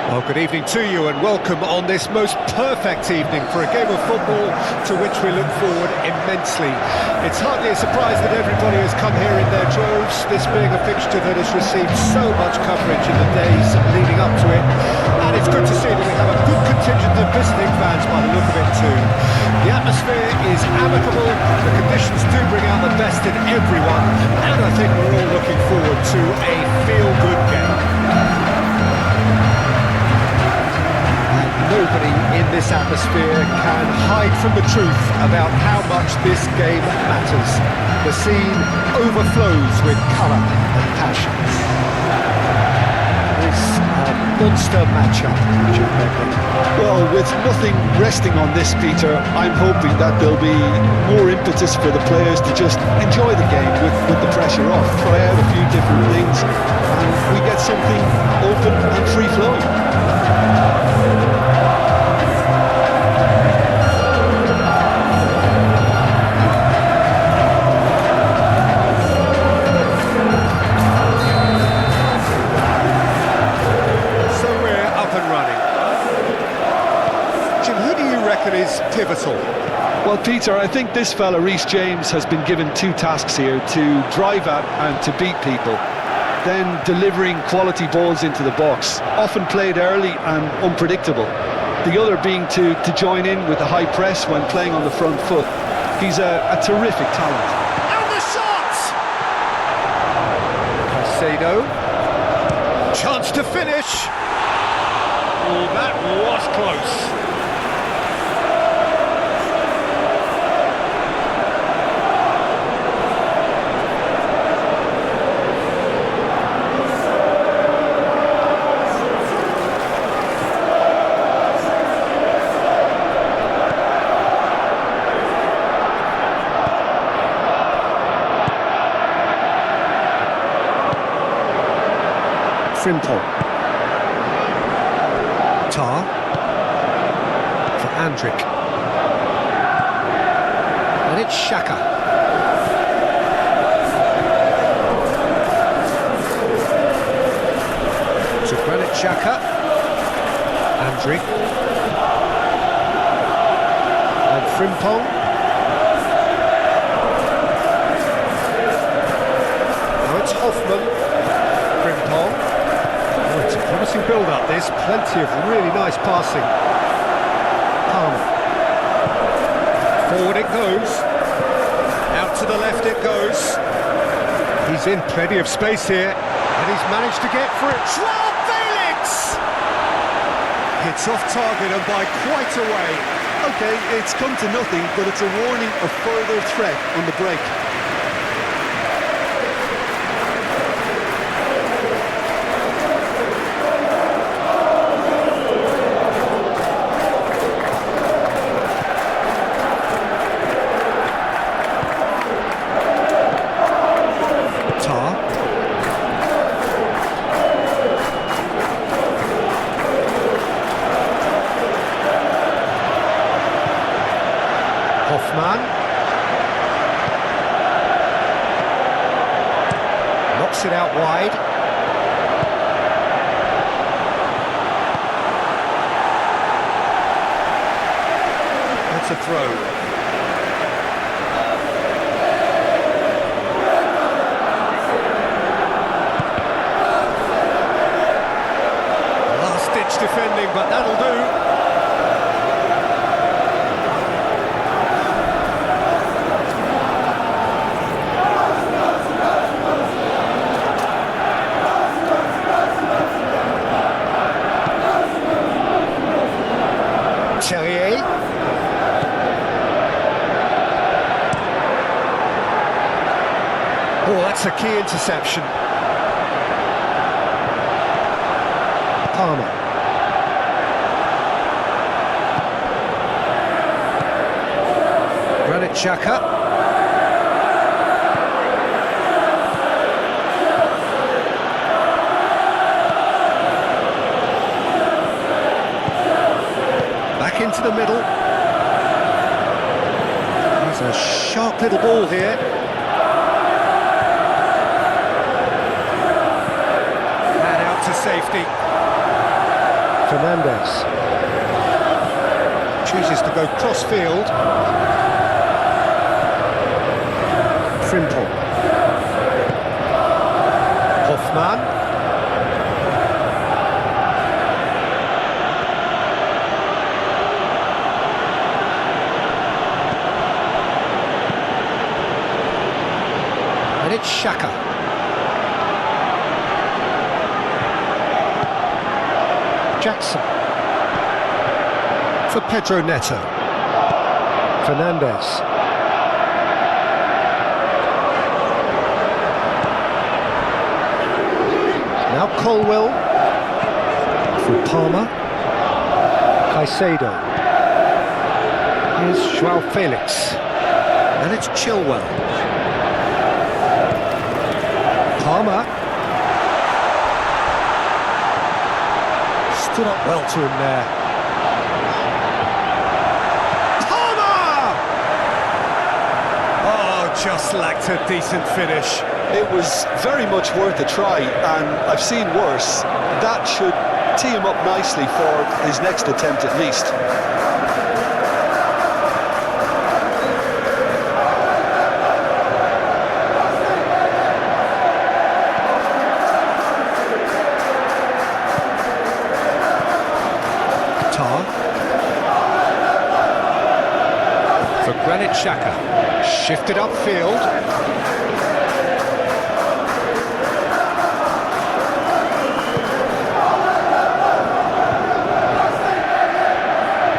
Well, good evening to you and welcome on this most perfect evening for a game of football to which we look forward immensely. It's hardly a surprise that everybody has come here in their droves, this being a fixture that has received so much coverage in the days leading up to it. And it's good to see that we have a good contingent of visiting fans by the look of it too. The atmosphere is amicable, the conditions do bring out the best in everyone, and I think we're all looking forward to a feel-good game. Nobody in this atmosphere can hide from the truth about how much this game matters. The scene overflows with colour and passion. It's a monster matchup, Jim Begley. Well, with nothing resting on this, Peter, I'm hoping that there'll be more impetus for the players to just enjoy the game with the pressure off, try out a few different things, and we get something open and free-flowing. Is pivotal. Well, Peter, I think this fella, Reece James, has been given two tasks here: to drive at and to beat people, then delivering quality balls into the box, often played early and unpredictable. The other being to join in with the high press when playing on the front foot. He's a terrific talent. And the shot! Caicedo. Chance to finish. Oh, that was close. Frimpong. Tar for Andrik. And it's Xhaka. To Granit Xhaka. Andrik. And Frimpong. Now it's Hoffman. Frimpong. Oh, it's a promising build-up, this. Plenty of really nice passing. Palmer. Forward it goes. Out to the left it goes. He's in plenty of space here. And he's managed to get for it. Joao Felix! Hits off target and by quite a way. OK, it's come to nothing, but it's a warning of further threat on the break. Hoffman knocks it out wide. That's a throw. Last-ditch defending, but that'll do. Oh, that's a key interception. Palmer. Granit Xhaka. Back into the middle. There's a sharp little ball here. safety. Fernandez chooses to go cross-field. Frimpel. Hoffman. And it's Xhaka. Jackson. For Pedro Neto. Fernandez. Now Colwell. For Palmer. Caicedo. Here's Joao Felix. And it's Chilwell. Palmer. Stood up well to him there. Palmer! Oh, just lacked a decent finish. It was very much worth a try, and I've seen worse. That should tee him up nicely for his next attempt at least. For Granit Xhaka, shifted upfield.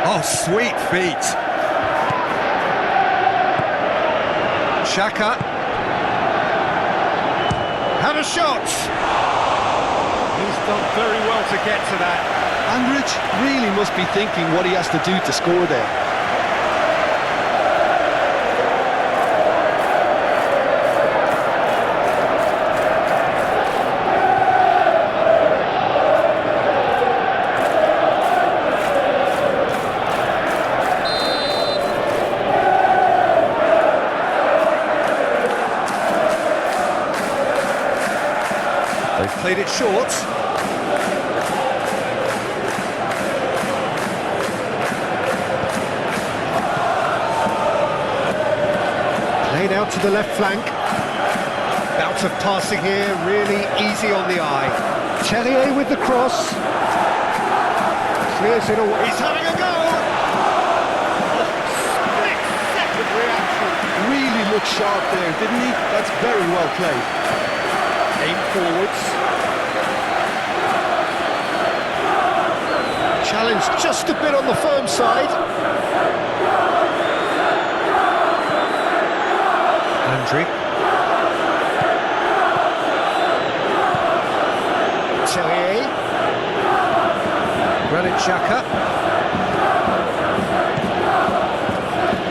Oh, sweet feet. Xhaka had a shot. He's done very well to get to that. Andrich really must be thinking what he has to do to score there. They've played it short. Played out to the left flank. Bout of passing here, really easy on the eye. Terrier with the cross. Clears it away. He's having a go! Split-second reaction. Really looked sharp there, didn't he? That's very well played. Aim forwards. Challenge just a bit on the firm side. Andri. Terrier. Granit Xhaka.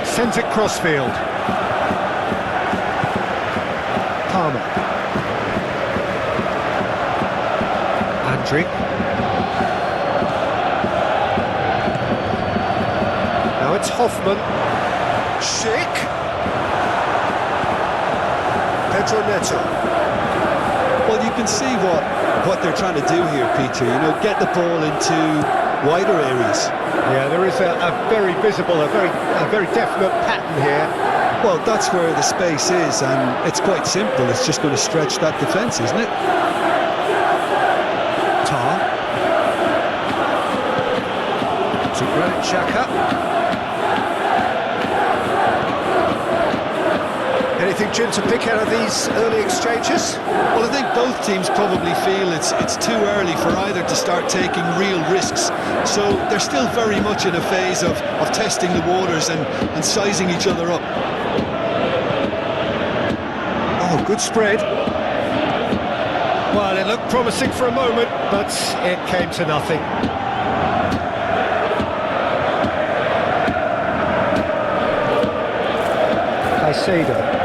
Sends it crossfield. Palmer. Andri. Now it's Hoffman. Schick. Pedro Neto. Well, you can see what they're trying to do here, Peter. You know, get the ball into wider areas. Yeah, there is a very visible, a very definite pattern here. Well, that's where the space is, and it's quite simple. It's just going to stretch that defence, isn't it? Tar. To Granit Xhaka. Anything, Jim, to pick out of these early exchanges? Well, I think both teams probably feel it's too early for either to start taking real risks. So they're still very much in a phase of testing the waters and sizing each other up. Oh, good spread. Well, it looked promising for a moment, but it came to nothing. Caicedo.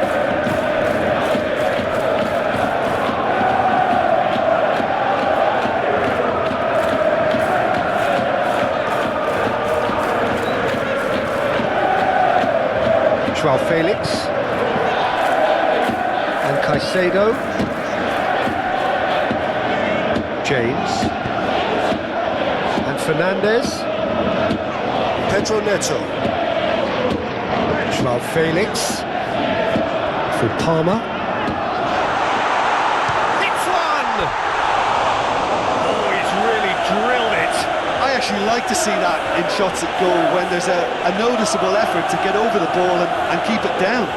Joao Felix and Caicedo. James and Fernandez. Pedro Neto. Joao Felix. For Palmer. It's one! Oh, he's really drilled it. I actually like to see that in shots at goal when there's a noticeable effort to get over the ball and keep it down.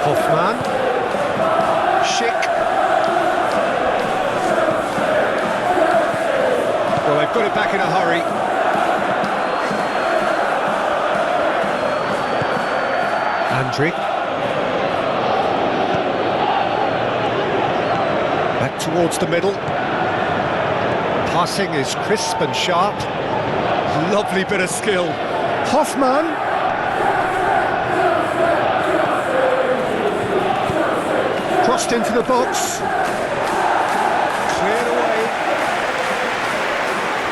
Hoffman. Schick. Well, they've got it back in a hurry. Andrić. Back towards the middle. Passing is crisp and sharp. Lovely bit of skill. Hoffman. Crossed into the box. Cleared away.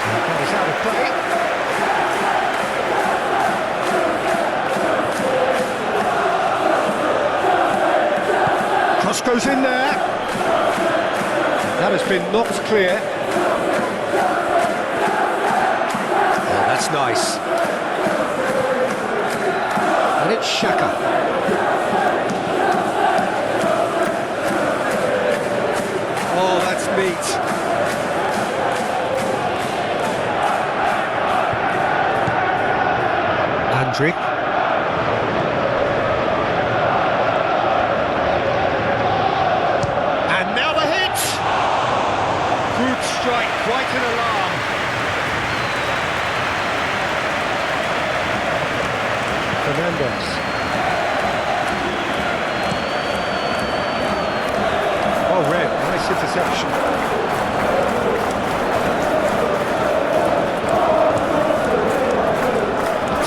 That is out of play. Cross goes in there. That has been knocked clear. Oh, that's nice. And it's Xhaka. Oh, that's neat. Andrić. And now the hit! Good strike, quite an alarm. Fernandez. Oh, red, nice interception.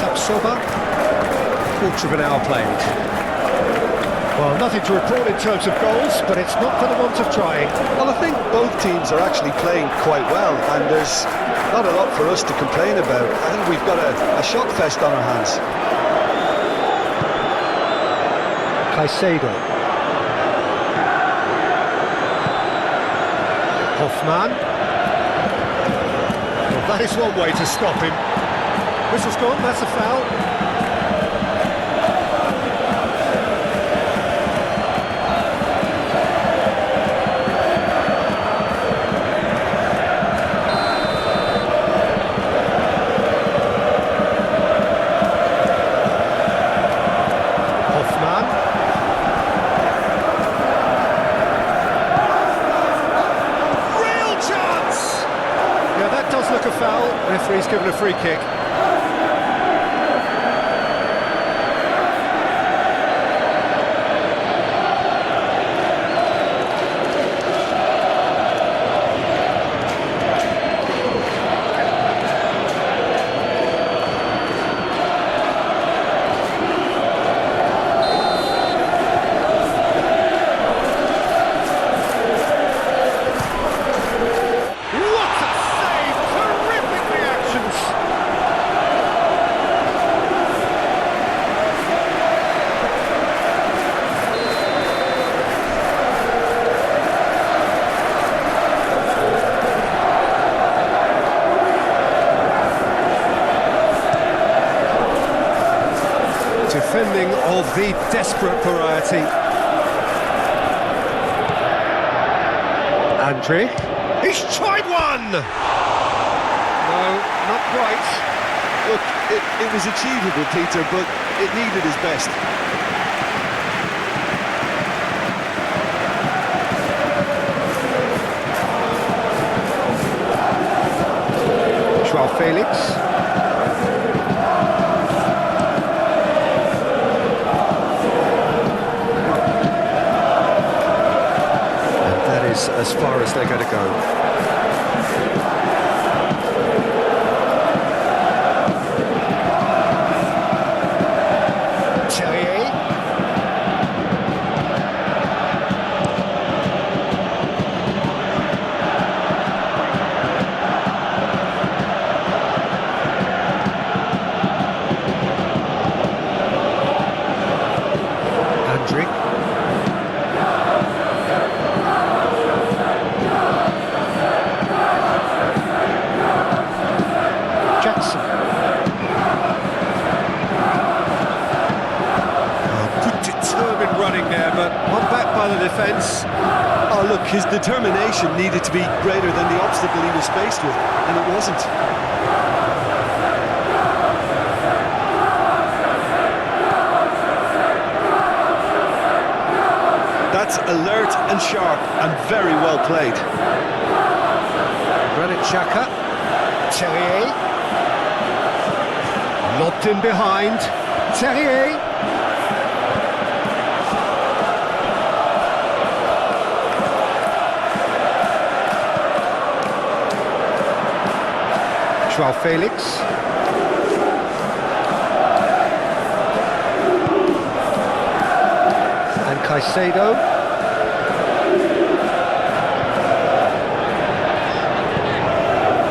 Tapsoba, quarter of an hour played. Well, nothing to report in terms of goals, but it's not for the want of trying. Well, I think both teams are actually playing quite well, and there's not a lot for us to complain about. I think we've got a shot fest on our hands. Caicedo. Hoffman. Well, that is one way to stop him. Whistle's gone, that's a foul. Look, a foul, referee's given a free kick. Defending of the desperate variety. Andrić. He's tried one! No, not quite. Look, it was achievable, Peter, but it needed his best. Joao Felix. As far as they're going to go. Terrier. determination needed to be greater than the obstacle he was faced with, and it wasn't. That's alert and sharp and very well played. Granit Xhaka, Terrier, lobbed in behind, Terrier. Joao Felix. And Caicedo.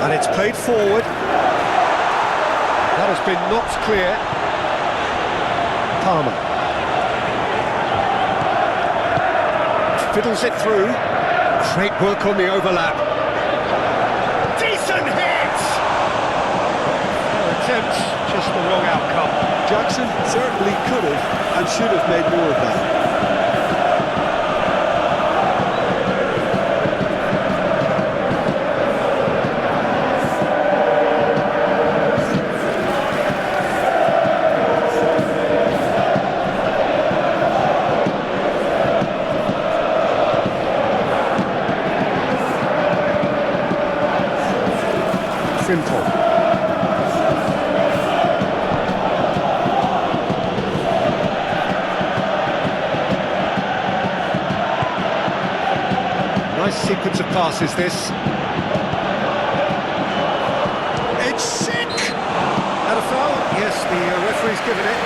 And it's played forward. That has been knocked clear. Palmer. Fiddles it through. Great work on the overlap. Decent hit! Attempts, just the wrong outcome. Jackson certainly could have and should have made more of that. Simple. Nice sequence of passes, this. It's sick! And a foul? Yes, the referee's given it.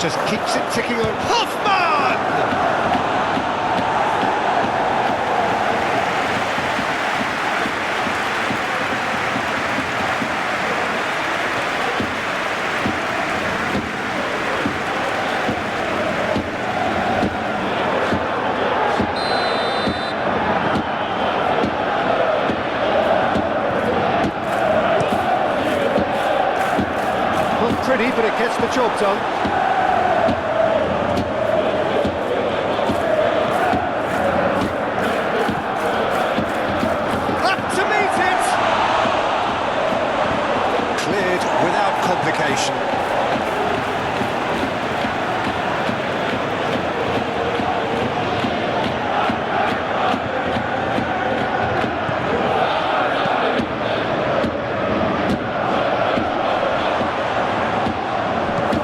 Just keeps it ticking on. Hoffman! Not pretty, but it gets the job done. Complication.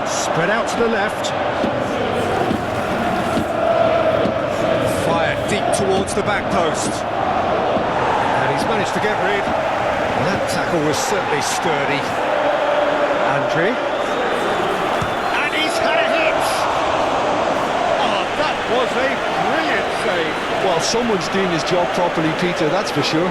Spread out to the left. Fired deep towards the back post. And he's managed to get rid. That tackle was certainly sturdy. Andre. And he's had a hit! Oh, that was a brilliant save. Well, someone's doing his job properly, Peter, that's for sure.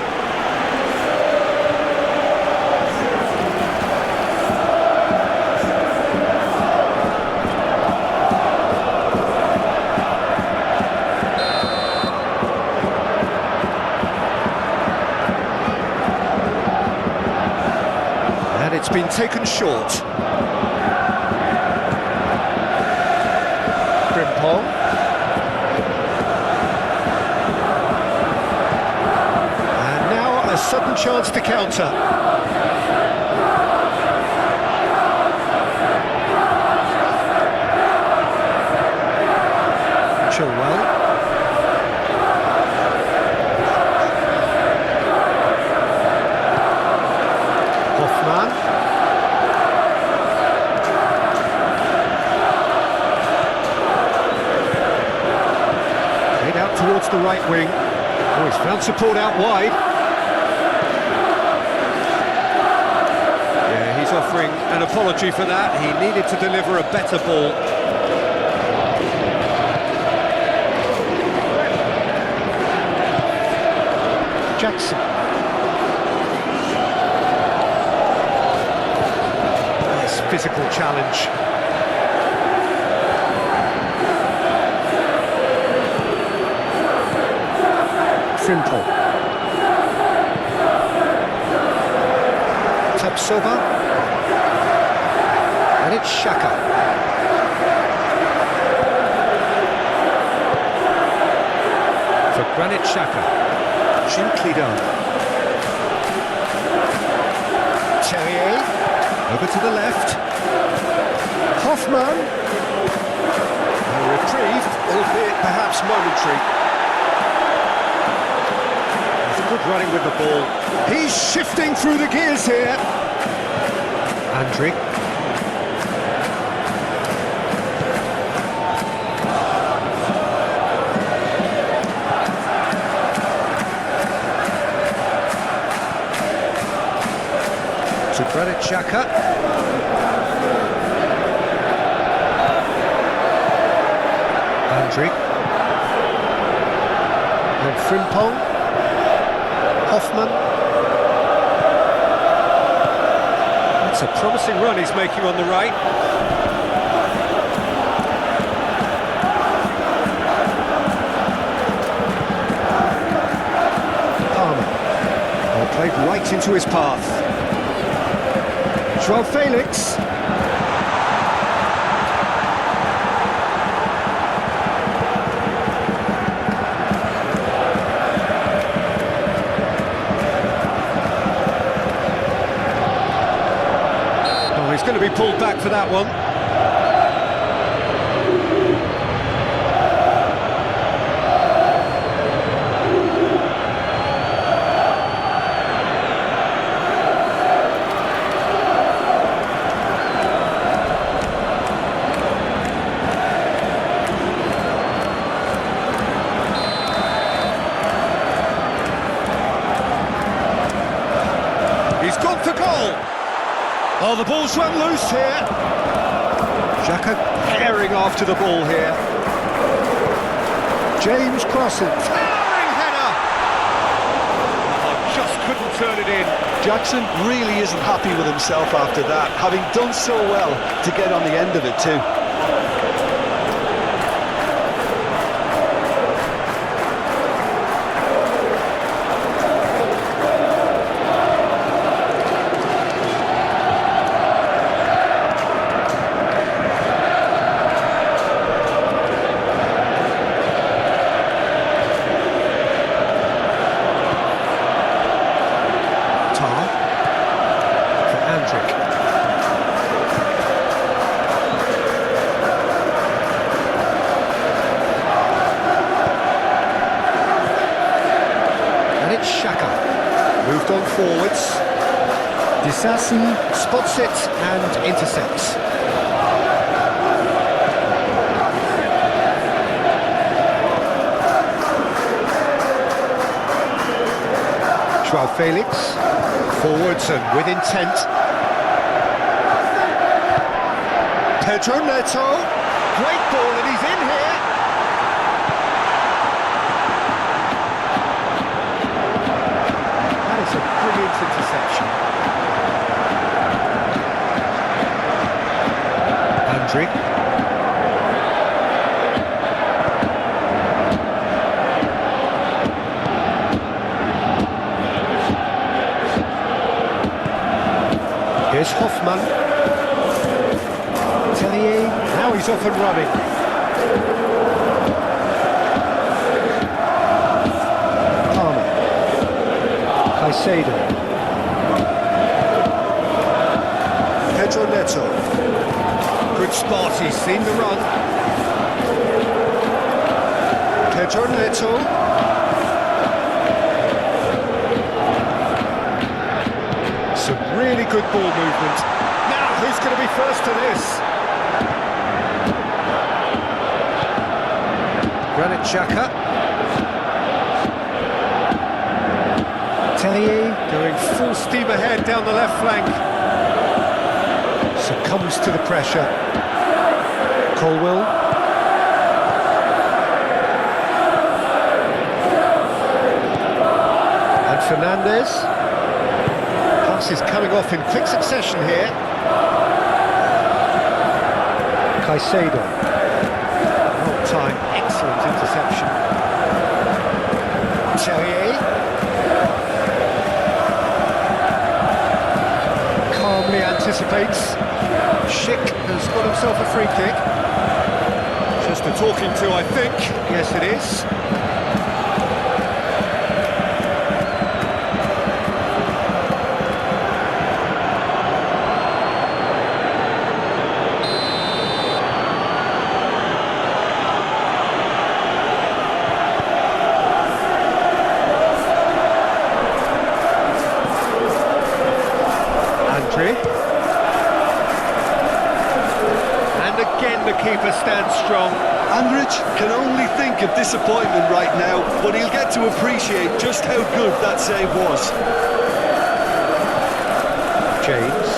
It's been taken short. Frimpong. And now a sudden chance to counter. Chilwell. Hoffman. Out towards the right wing. Oh, he's found support out wide. Yeah, he's offering an apology for that. He needed to deliver a better ball. Jackson. Nice physical challenge. Frimpong. Tapsoba. And it's Xhaka. For Granit Xhaka. Gently done. Terrier. Over to the left. Hoffman. A reprieve, albeit perhaps momentary. Good running with the ball. He's shifting through the gears here. Andrić. To Granit Xhaka. Andrić. And Frimpong. Hoffman. That's a promising run he's making on the right. Palmer. Well played right into his path. João Felix. He's going to be pulled back for that one. He's gone for goal. Oh, the ball's run loose here. Xhaka herring after the ball here. James crossing. Towering header! Oh, just couldn't turn it in. Jackson really isn't happy with himself after that, having done so well to get on the end of it too. Xhaka moved on forwards. Disasi spots it and intercepts. João Felix forwards and with intent. Pedro Neto, great ball and he's in here. That is a brilliant interception. Andrić. Here's Hoffman. Terrier, now he's off and running. Palmer. Caicedo. Pedro Neto. Good spot, he's seen the run. Pedro Neto. Some really good ball movement. Now, who's going to be first to this? Granit Xhaka. Terrier going full steam ahead down the left flank. Succumbs to the pressure. Colwill. And And Fernandez. Pass is coming off in quick succession here. Caicedo. Well timed, excellent interception. Terrier. Calmly anticipates. Schick has got himself a free kick. Just a talking to, I think. Yes, it is. And again the keeper stands strong. Andrich can only think of disappointment right now, but he'll get to appreciate just how good that save was. James.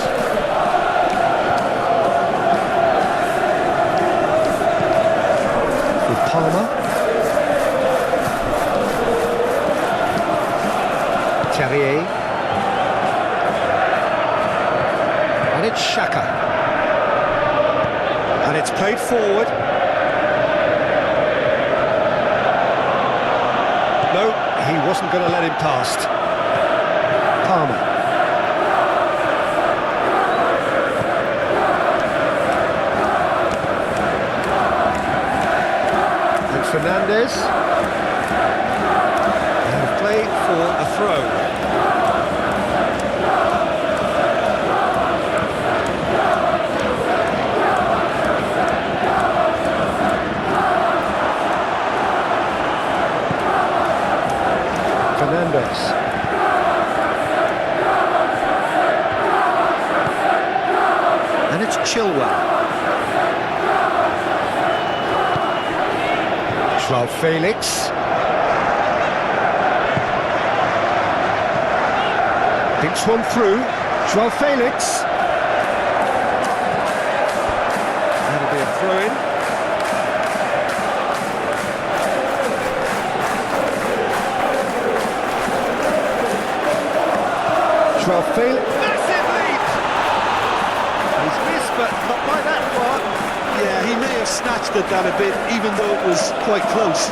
With Palmer. Terrier. And it's Xhaka. And it's played forward. No, he wasn't going to let him past. Palmer. And Fernandez. And play for a throw. Fernandez. And it's Chilwell. Joao Felix. Thinks one through. Joao Felix. That'll be a throw-in. Joao Felix, massive lead! He's missed, but not by that far. Yeah, he may have snatched at that a bit, even though it was quite close.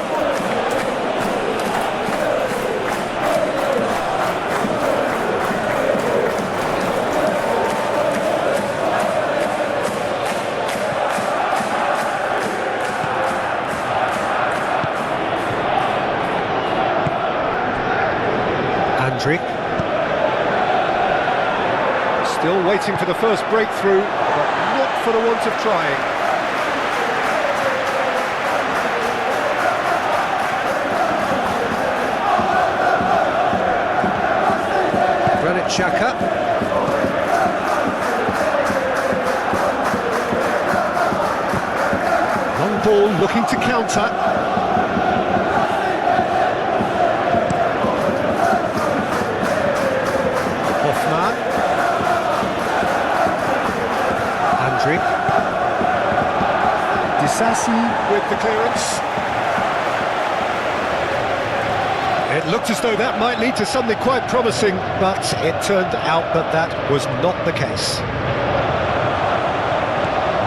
Andrick. Still waiting for the first breakthrough, but not for the want of trying. Granit Xhaka. Long ball looking to counter. Hoffman. Andrick. Disasi with the clearance. It looked as though that might lead to something quite promising, but it turned out that that was not the case.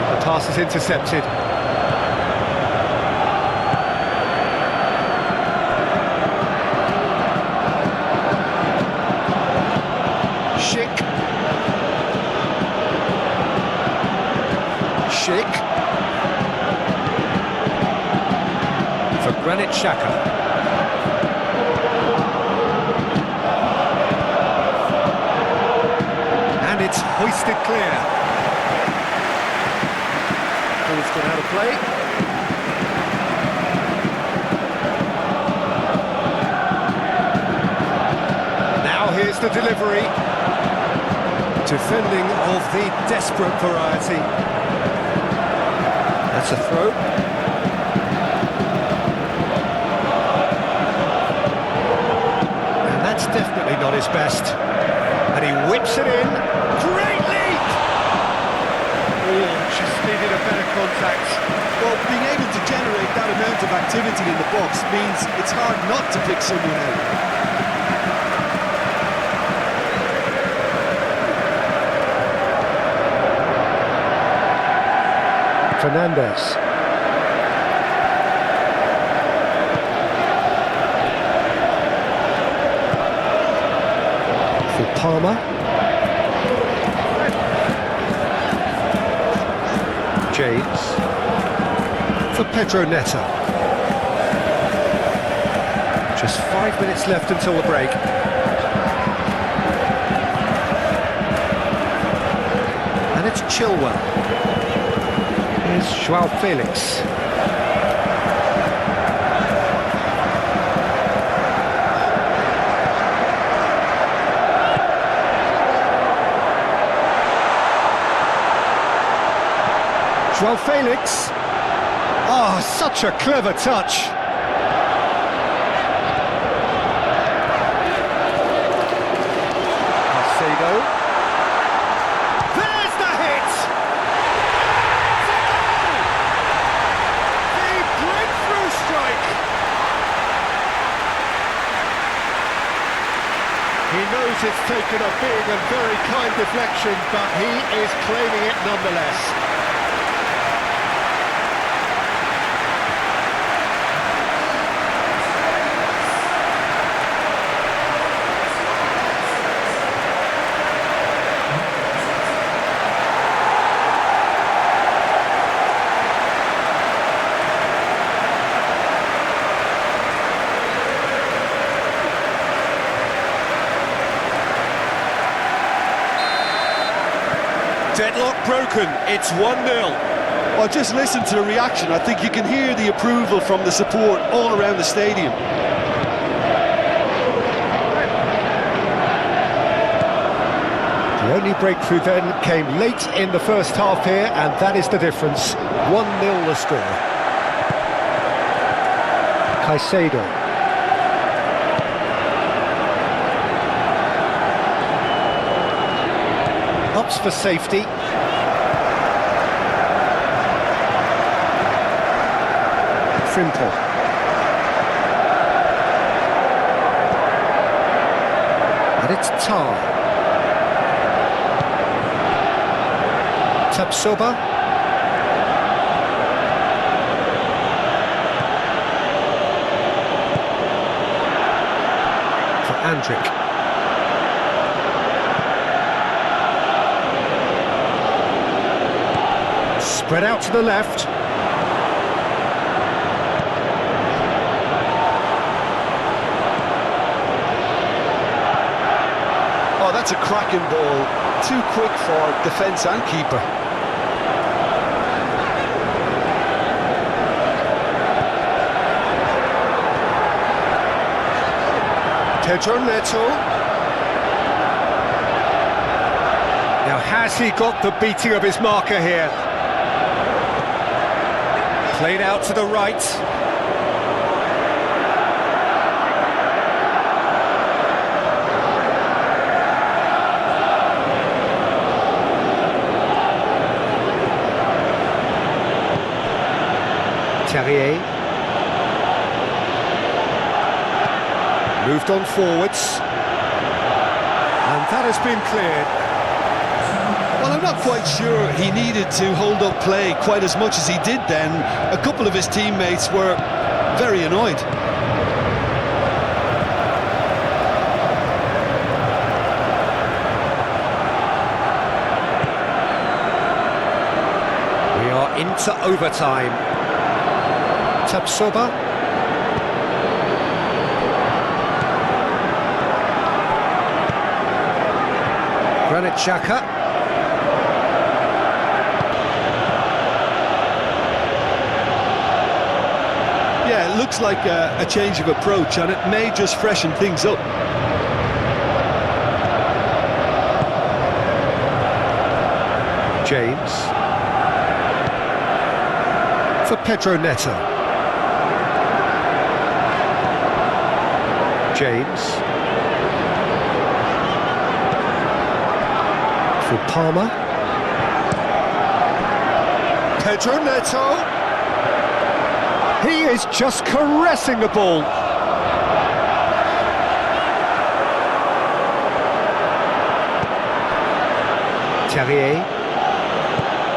The pass is intercepted. Schick for Granit Xhaka. And it's hoisted clear. Ball's gone out of play. Now here's the delivery. Defending of the desperate variety. That's a throw. And that's definitely not his best. And he whips it in. Great leap! Oh, just needed a better contact. Well, being able to generate that amount of activity in the box means it's hard not to pick someone out. Hernandez. For Palmer. James. For Pedro Neto. Just 5 minutes left until the break. And it's Chilwell. Here's João Felix. João Felix. Oh, such a clever touch. There's the hit! The breakthrough strike! He knows it's taken a big and very kind deflection, but he is claiming it nonetheless. Deadlock broken, it's 1-0. Well, just listen to the reaction. I think you can hear the approval from the support all around the stadium. The only breakthrough then came late in the first half here, and that is the difference. 1-0 the score. Caicedo. Ups for safety. Frimpong. And it's Tar. Tapsoba. For Andrić. Spread out to the left. Oh, that's a cracking ball. Too quick for defence and keeper. Pedro Neto. Now, has he got the beating of his marker here? Played out to the right. Terrier. Moved on forwards. And that has been cleared. Well, I'm not quite sure he needed to hold up play quite as much as he did then. A couple of his teammates were very annoyed. We are into overtime. Tapsoba. Granit Xhaka. Yeah, it looks like a change of approach, and it may just freshen things up. James. For Pedro Neto. James. For Palmer. Pedro Neto. He is just caressing the ball. Terrier.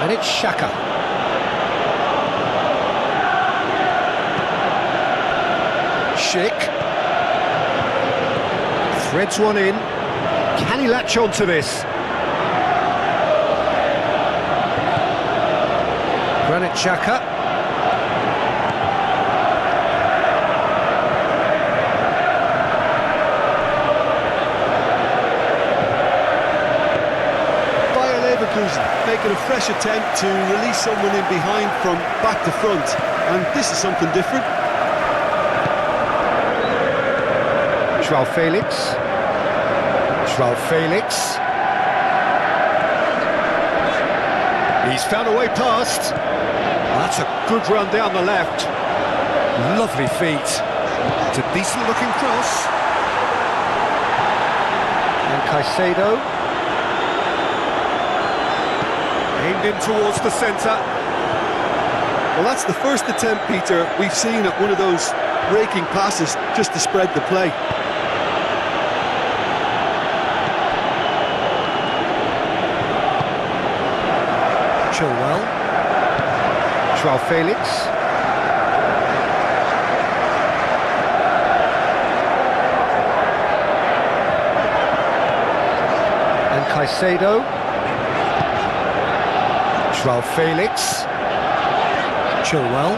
And it's Xhaka. Schick. Threads one in. Can he latch on to this? Granit Xhaka. Leverkusen making a fresh attempt to release someone in behind from back to front, and this is something different. Joao Felix. Joao Felix. He's found a way past. That's a good run down the left. Lovely feet. It's a decent looking cross. And Caicedo. Aimed in towards the centre. Well, that's the first attempt, Peter, we've seen at one of those raking passes just to spread the play. Chilwell. Joao Felix. And Caicedo. Joao Felix. Chilwell.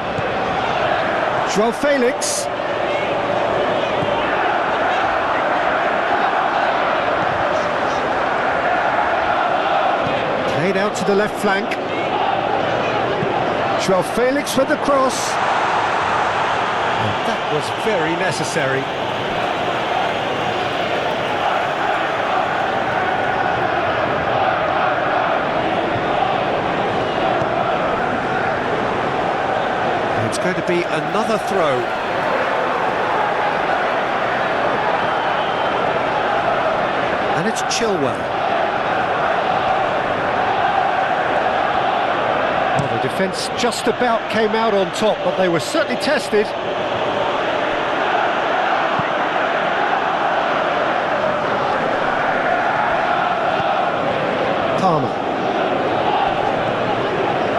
Joao Felix. Played out to the left flank. Joao Felix with the cross. And that was very necessary. It's going to be another throw. And it's Chilwell. Well, the defence just about came out on top, but they were certainly tested. Palmer.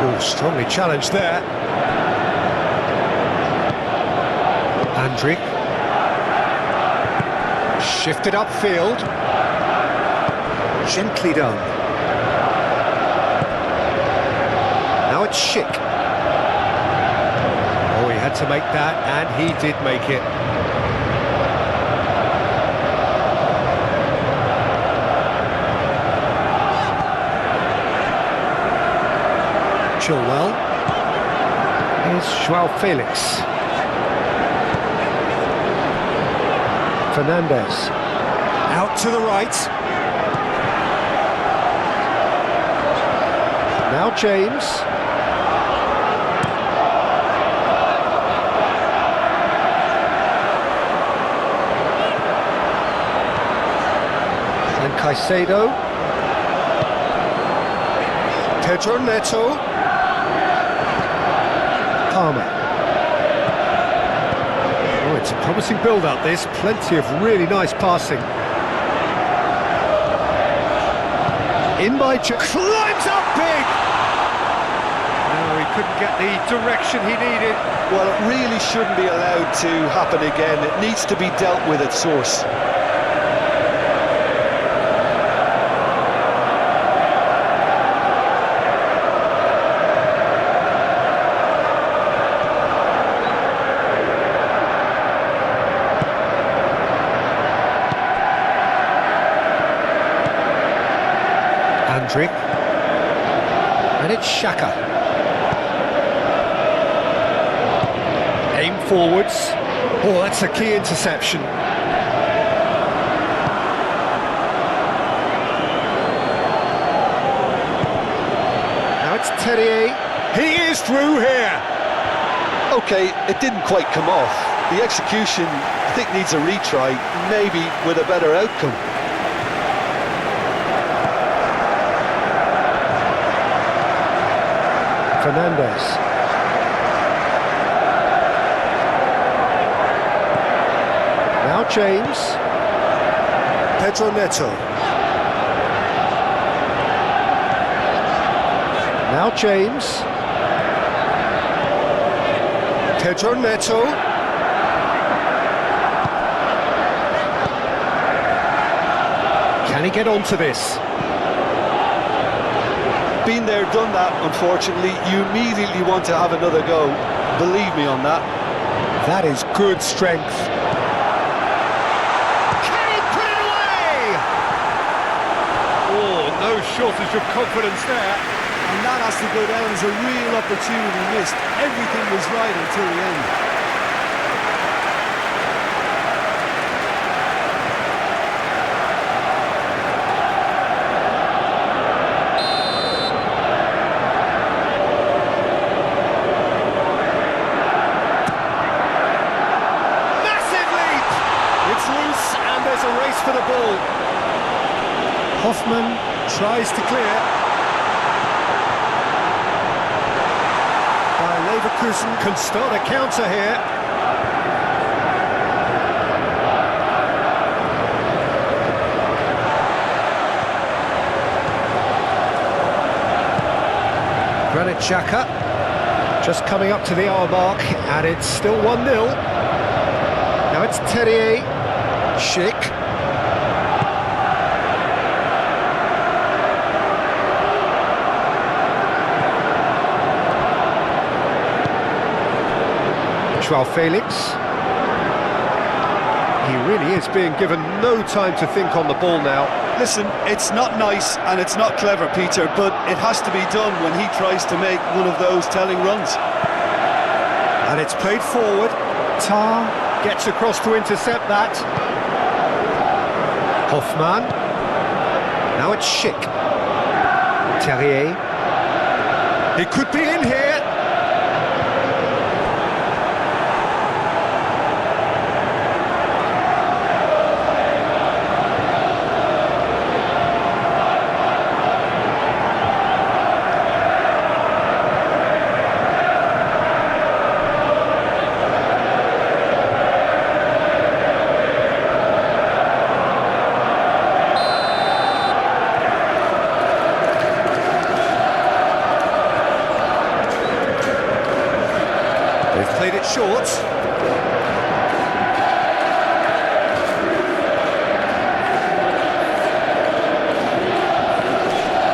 Oh, strongly challenged there. Andrick. Shifted upfield. Gently done. Now it's Schick. Oh, he had to make that, and he did make it. Chilwell. Here's Joao Felix. Fernandez. Out to the right. Now James. And Caicedo. Pedro Neto. Palmer. Oh, it's a promising build-up, this. Plenty of really nice passing. In by climbs up big! No, he couldn't get the direction he needed. Well, it really shouldn't be allowed to happen again. It needs to be dealt with at source. Andrick. And it's Xhaka. Aim forwards. Oh, that's a key interception. Now it's Terrier. He is through here. Okay, it didn't quite come off. The execution, I think, needs a retry, maybe with a better outcome. Fernandez. Now James. Pedro Neto. Now James. Pedro Neto. Can he get onto this? Been there, done that, unfortunately. You immediately want to have another go. Believe me on that. That is good strength. Can he put it away? Oh, no shortage of confidence there. And that has to go down as a real opportunity missed. Everything was right until the end. There's a race for the ball. Hoffman tries to clear. Leverkusen can start a counter here. Granit Xhaka just coming up to the hour mark, and it's still 1-0. Now it's Terrier. Schick. Joao Felix. He really is being given no time to think on the ball now. Listen, it's not nice and it's not clever, Peter, but it has to be done when he tries to make one of those telling runs. And it's played forward. Tar gets across to intercept that. Hoffman. Now it's Schick. Terrier. He could be in here. They've played it short.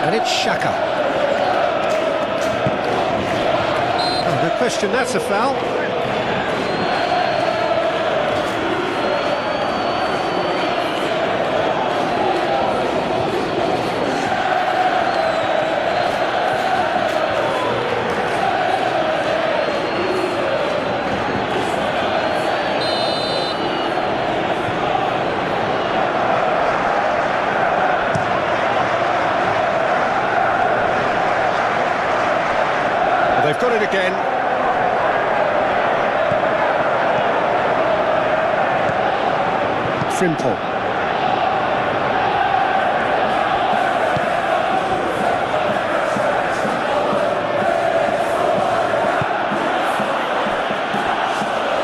And it's Xhaka. Oh, good question, that's a foul. They've got it again. Frimpong.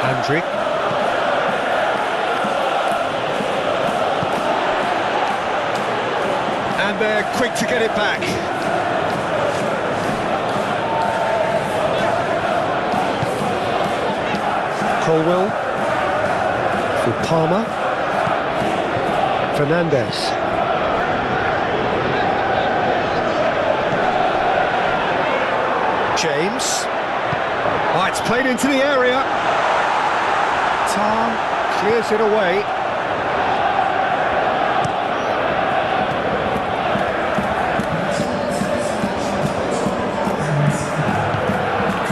Andrick. And they're quick to get it back. Colwell for Palmer. Fernandez. James. Oh, it's played into the area. Tar clears it away.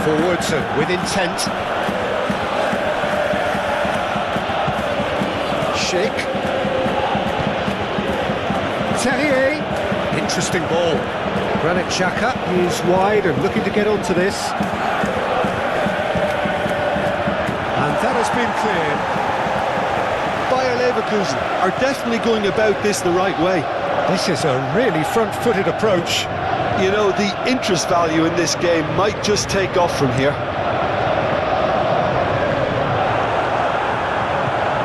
Forwards and with intent. Schick. Terrier. Interesting ball. Granit Xhaka is wide and looking to get onto this. And that has been cleared. Bayer Leverkusen are definitely going about this the right way. This is a really front-footed approach. You know, the interest value in this game might just take off from here.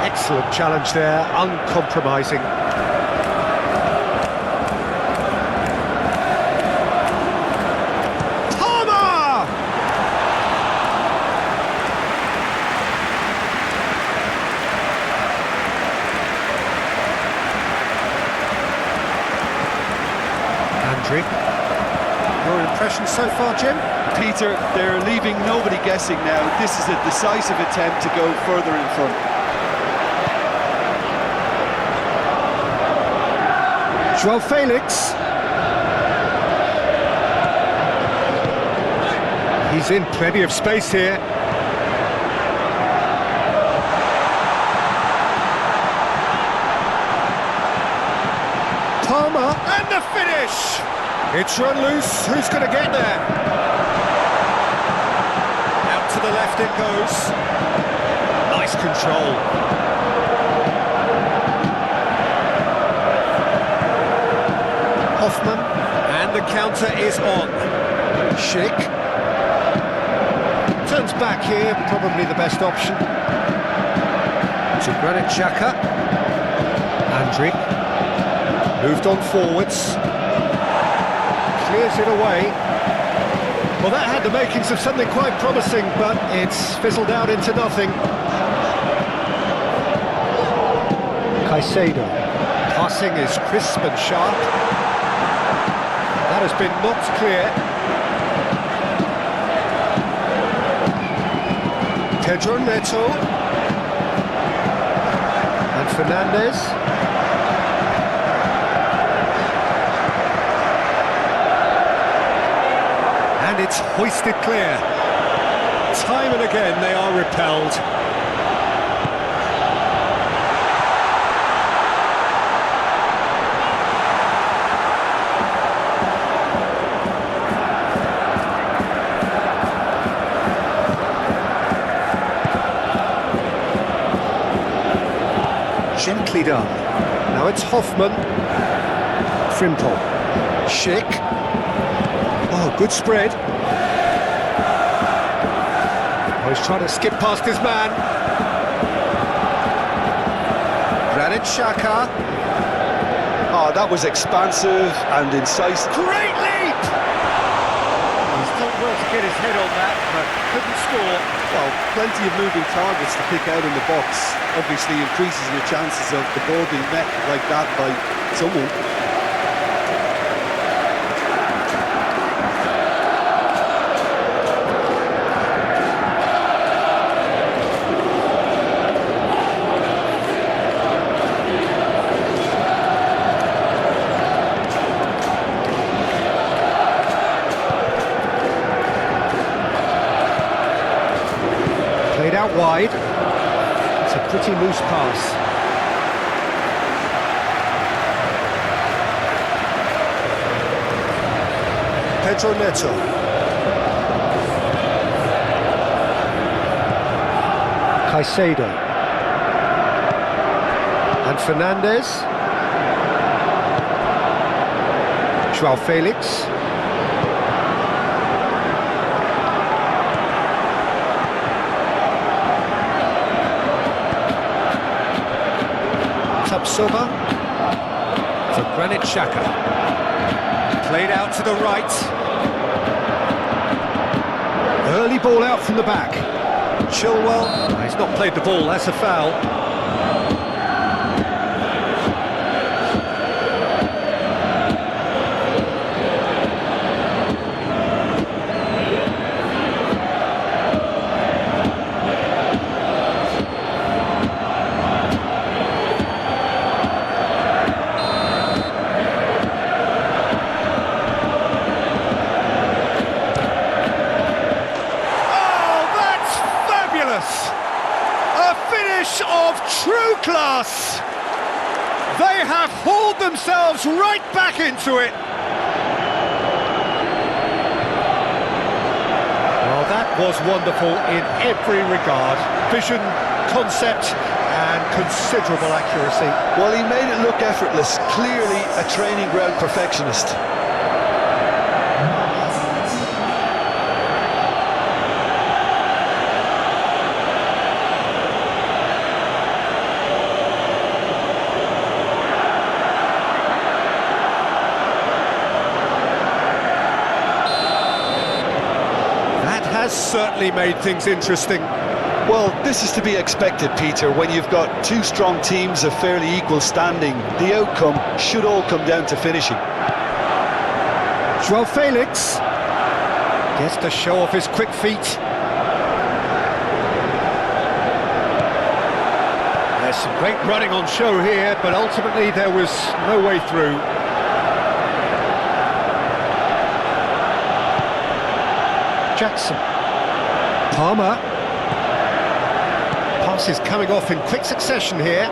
Excellent challenge there, uncompromising. Palmer! Andri. Your impression so far, Jim? Peter, they're leaving nobody guessing now. This is a decisive attempt to go further in front. Joao Felix. He's in plenty of space here. Palmer, and the finish! It's run loose, who's going to get there? Out to the left it goes. Nice control. Hoffman, and the counter is on. Schick. Turns back here, probably the best option. To Granit Xhaka. Andri. Moved on forwards. Clears it away. Well, that had the makings of something quite promising, but it's fizzled out into nothing. Caicedo. Passing is crisp and sharp. That has been knocked clear. Pedro Neto. And Fernandez. And it's hoisted clear. Time and again they are repelled. Gently done. Now it's Hoffman. Frimpong. Schick. Oh, good spread. Oh, he's trying to skip past his man. Granit Xhaka. Oh, that was expansive and incisive. Great leap! He's done well to get his head on that, but couldn't score. Well, plenty of moving targets to pick out in the box. Obviously increases your chances of the ball being met like that by someone. Played out wide. It's a pretty loose pass. Pedro Neto. Caicedo. And Fernandez. Joao Felix. Tapsoba for Granit Xhaka. Played out to the right. Early ball out from the back. Chilwell. Oh, he's not played the ball, that's a foul. Of true class. They have hauled themselves right back into it. Well, that was wonderful in every regard. Vision, concept and considerable accuracy. Well, he made it look effortless. Clearly a training ground perfectionist. Has certainly made things interesting. Well, this is to be expected, Peter, when you've got two strong teams of fairly equal standing. The outcome should all come down to finishing. Joao Felix gets to show off his quick feet. There's some great running on show here, but ultimately there was no way through. Jackson. Palmer. Passes coming off in quick succession here.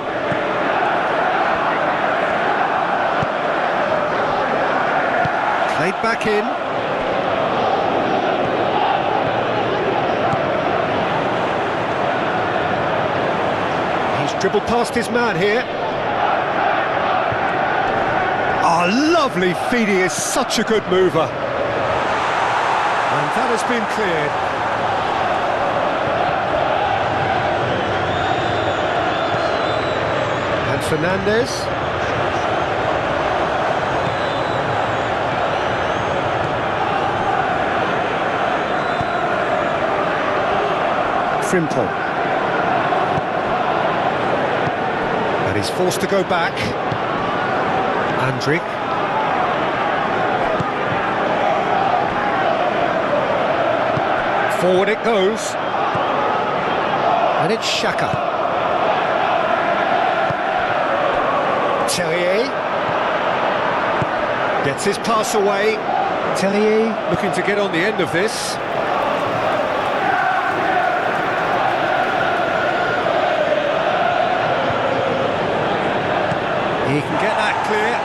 Played back in. He's dribbled past his man here. Oh, lovely feed, he is such a good mover. And that has been cleared. And Fernandez. Frimpong. And he's forced to go back. Andrik. Forward it goes. And it's Xhaka. Tellier. Gets his pass away. Tellier looking to get on the end of this. He can get that clear.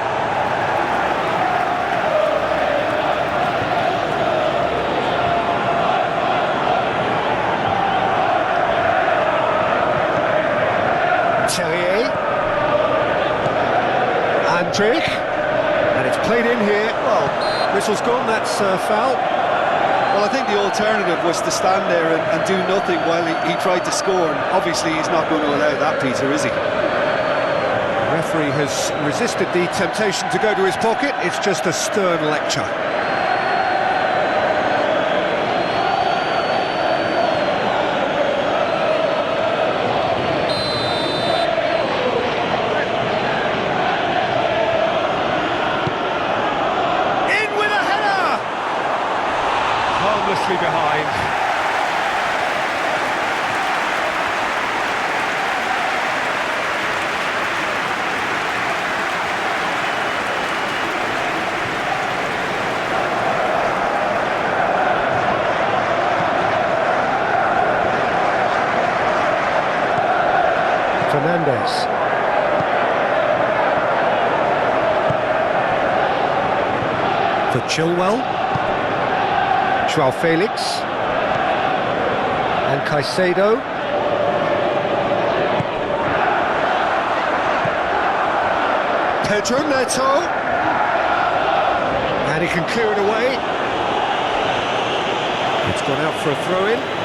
Tellier. Andrik. And it's played in here. Well, whistle's gone, that's foul. Well, I think the alternative was to stand there and do nothing while he tried to score. And obviously he's not going to allow that, Peter, is he? The referee has resisted the temptation to go to his pocket. It's just a stern lecture. In with a header! Harmlessly behind. Fernandez. For Chilwell. Joao Felix. And Caicedo. Pedro Neto. And he can clear it away. It's gone out for a throw-in.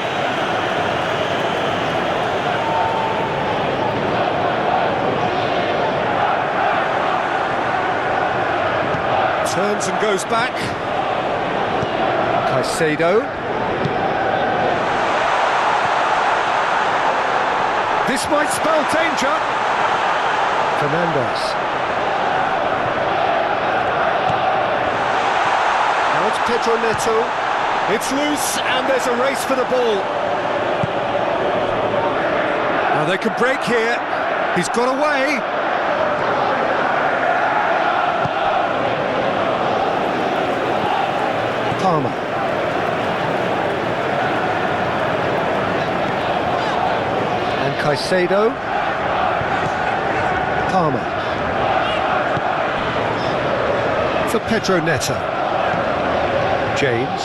Turns and goes back. Caicedo. This might spell danger. Fernandez. Now it's Pedro Neto. It's loose and there's a race for the ball. Now they can break here. He's got away. Palmer. And Caicedo. Palmer. For Pedro Neto. James.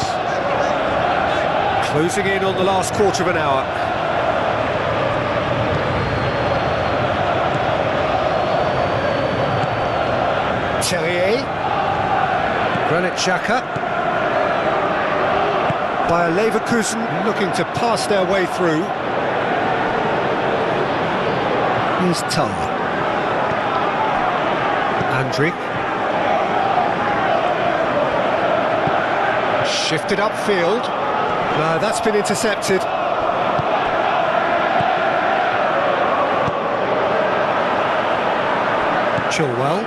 Closing in on the last quarter of an hour. Tellier. Granit Xhaka. By Leverkusen looking to pass their way through. Here's Tar. Andrik. Shifted upfield. No, that's been intercepted. Chilwell.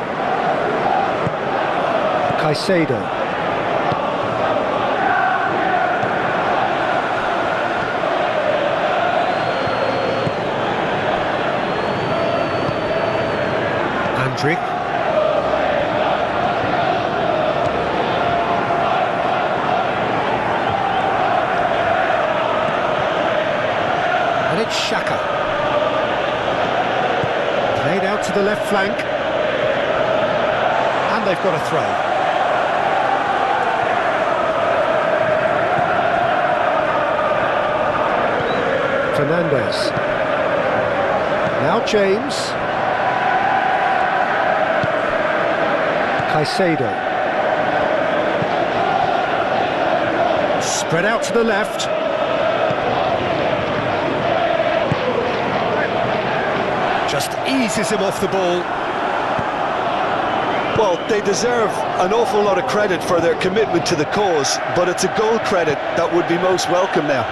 Caicedo. Modric. And it's Xhaka. Played out to the left flank. And they've got a throw. Fernandes. Now James. Caicedo. Spread out to the left. Just eases him off the ball. Well, they deserve an awful lot of credit for their commitment to the cause, but it's a goal credit that would be most welcome now.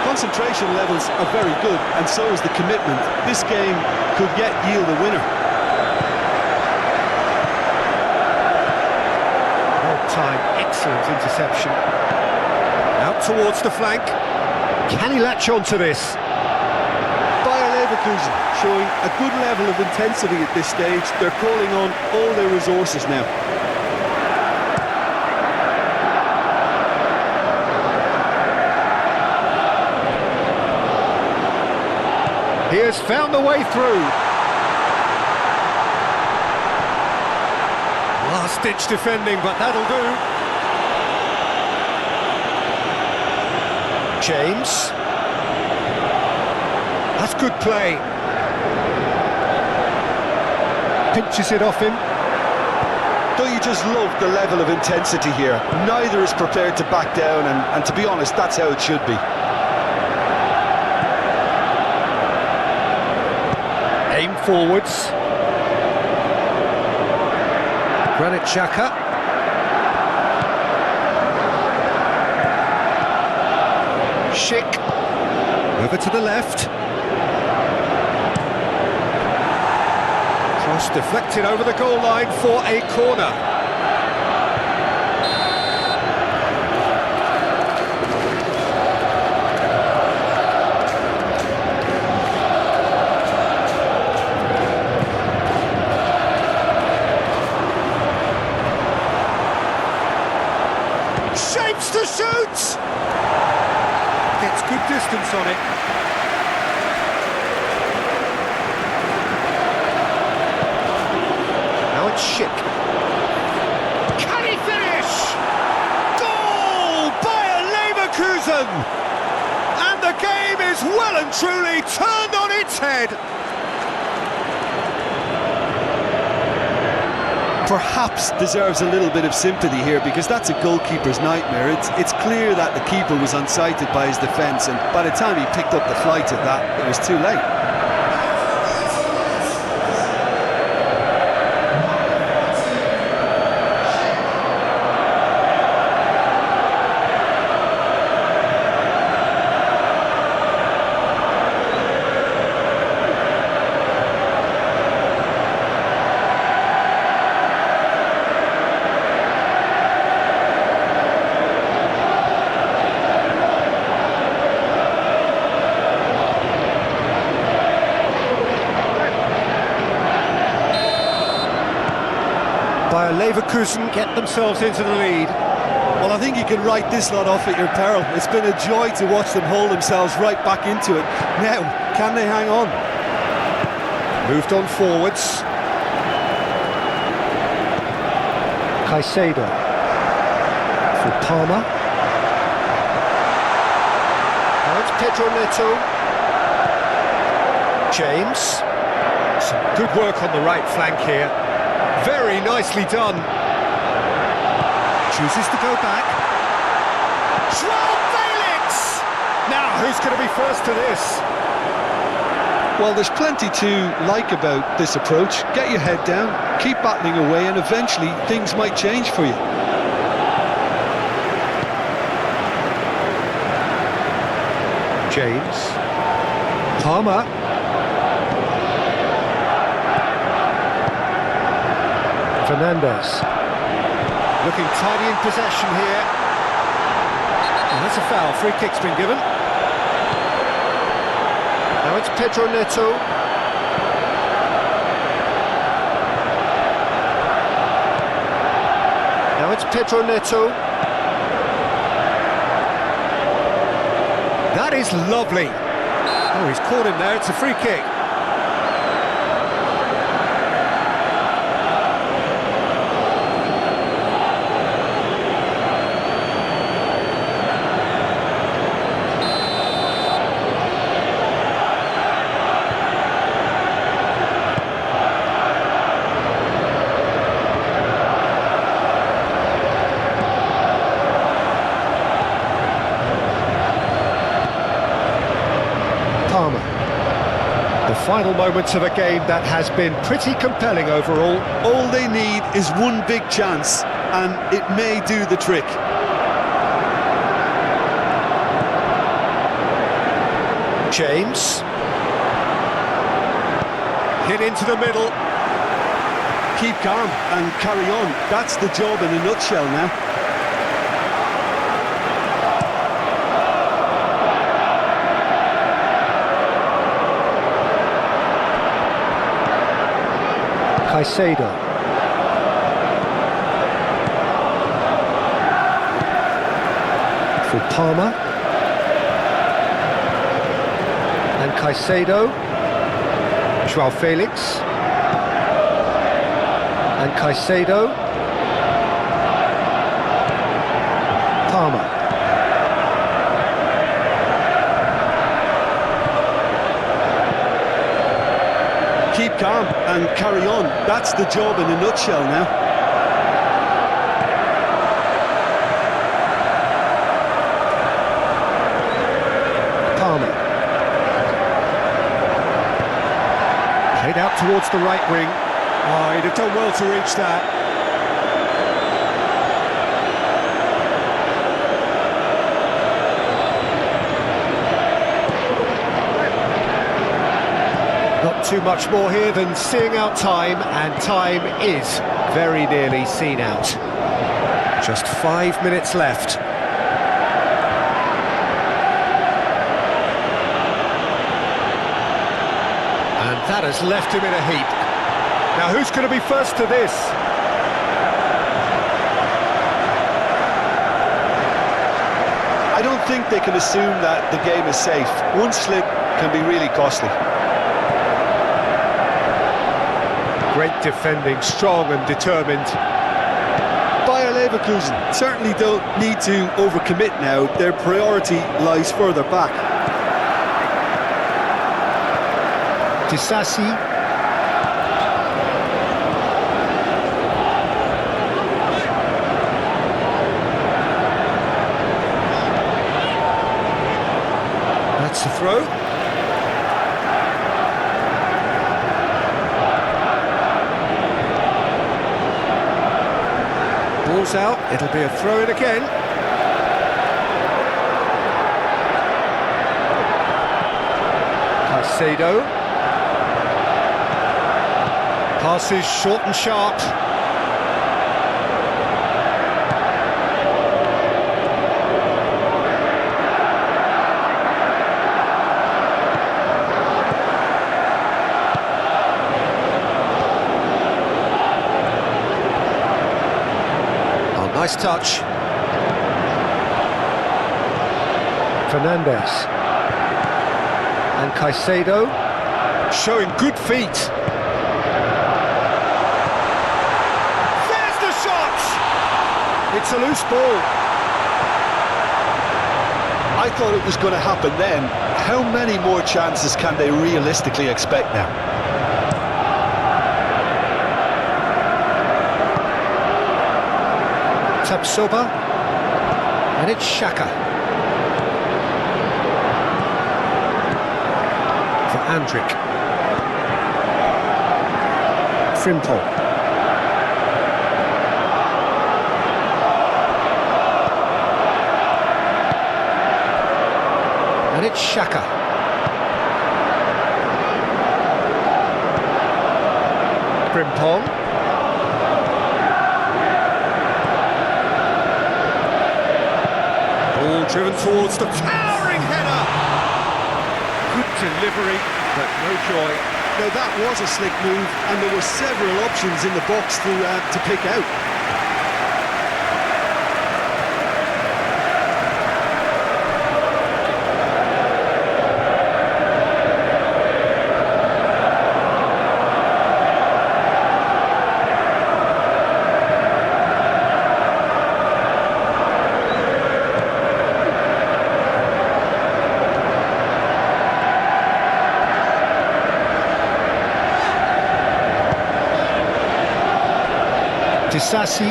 Concentration levels are very good, and so is the commitment. This game could yet yield a winner. Well-timed, excellent interception. Out towards the flank. Can he latch on to this? Bayer Leverkusen showing a good level of intensity at this stage. They're calling on all their resources now. He has found the way through. Last-ditch defending, but that'll do. James. That's good play. Pinches it off him. Don't you just love the level of intensity here? Neither is prepared to back down, and to be honest, that's how it should be. Aim forwards. Granit Xhaka. Schick. Over to the left. Cross deflected over the goal line for a corner. Shapes to shoot! Gets good distance on it. Now it's Schick. Can he finish? Goal! Bayer Leverkusen! And the game is well and truly turned on its head. Perhaps deserves a little bit of sympathy here, because that's a goalkeeper's nightmare. It's clear that the keeper was unsighted by his defence, and by the time he picked up the flight of that, it was too late. Bayer Leverkusen get themselves into the lead. Well, I think you can write this lot off at your peril. It's been a joy to watch them hold themselves right back into it. Now, can they hang on? Moved on forwards. Caicedo for Palmer. Now it's Pedro Neto. James. Some good work on the right flank here. Very nicely done. Chooses to go back. Joao Felix! Now, who's going to be first to this? Well, there's plenty to like about this approach. Get your head down, keep battling away, and eventually things might change for you. James. Palmer. Fernandes. Looking tidy in possession here. And that's a foul. Free kick's been given. it's Pedro Neto. Now it's Pedro Neto. That is lovely. Oh, he's caught him there. It's a free kick. The final moments of a game that has been pretty compelling overall. All they need is one big chance, and it may do the trick. James. Hit into the middle. Keep calm and carry on. That's the job in a nutshell now. Caicedo. For Palmer. And Caicedo. João Felix. And Caicedo. Palmer. Keep calm and carry on. That's the job in a nutshell now. Palmer. Played out towards the right wing. Oh, he'd have done well to reach that. Not too much more here than seeing out time, and time is very nearly seen out. Just 5 minutes left. And that has left him in a heap. Now who's going to be first to this? I don't think they can assume that the game is safe. One slip can be really costly. Great defending, strong and determined. Bayer Leverkusen certainly don't need to overcommit now. Their priority lies further back. Disasi. That's the throw. Ball's out, it'll be a throw-in again. Caicedo. Passes short and sharp. Nice touch. Fernandez. And Caicedo. Showing good feet. There's the shot! It's a loose ball. I thought it was going to happen then. How many more chances can they realistically expect now? Tapsoba, and it's Xhaka for Andrić. Frimpong. And it's Xhaka. Frimpong. Ball driven towards the towering header. Good delivery, but no joy. Now that was a slick move, and there were several options in the box to pick out. Disassi.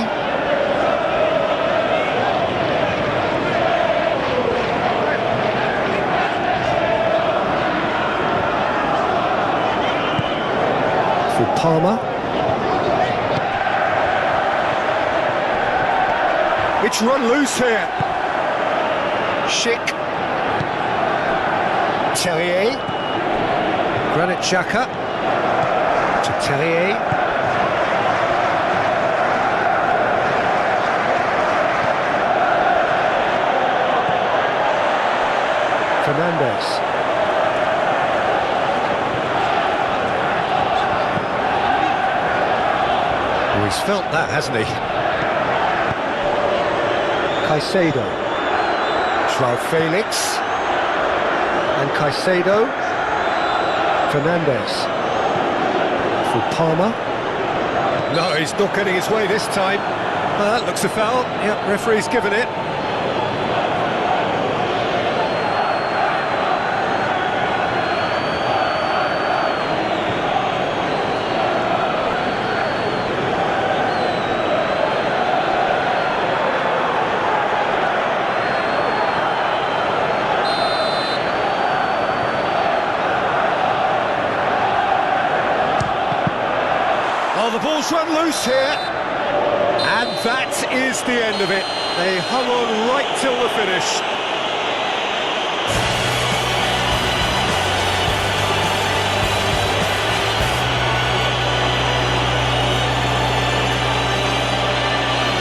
For Palmer. It's run loose here. Schick. Terrier. Granit Xhaka. To Terrier. Fernandes. Oh, he's felt that, hasn't he? Caicedo. Joao Felix. And Caicedo. Fernandes. For Palmer. No, he's not getting his way this time. That looks a foul. Yep, referee's given it. Oh, the ball's run loose here, and that is the end of it. They hung on right till the finish.